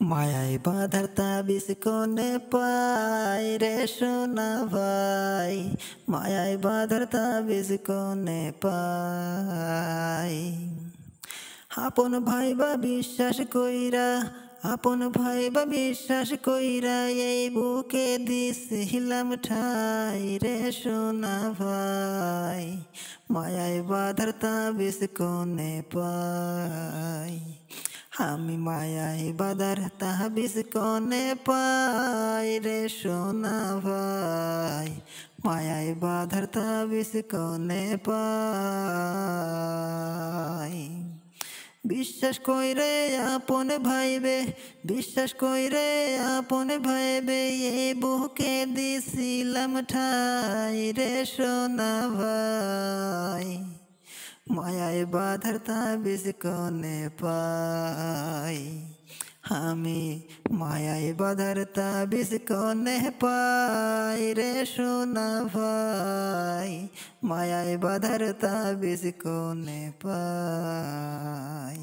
মায়ায় বাঁধার তাবিজ কোনে পাই রে সোনা ভাই, মায়ায় বাঁধার তাবিজ কোনে পাই। আপন ভাই বা বিশ্বাস কইরা, আপন ভাই বা বিশ্বাস কইরা এই বুকে দিছিলাম ঠাই রে সোনা ভাই, মায়ায় বাঁধার তাবিজ কোনে পাই। আমি মায়ায় বাঁধার তাবিজ কোনে পাই রে সোনা ভাই, মায়ায় বাঁধার তাবিজ কোনে পাই। বিশ্বাস কইরে আপন ভাইবে, বিশ্বাস কইরে আপন ভাইবে এই বুকে দিছিলাম ঠাই রে সোনা ভাই, মায়ায় বাঁধার তাবিজ কোনে পাই। আমি মায়ায় বাঁধার তাবিজ কোনে পাই রে সোনা ভাই, মায়ায় বাঁধার তাবিজ কোনে পাই।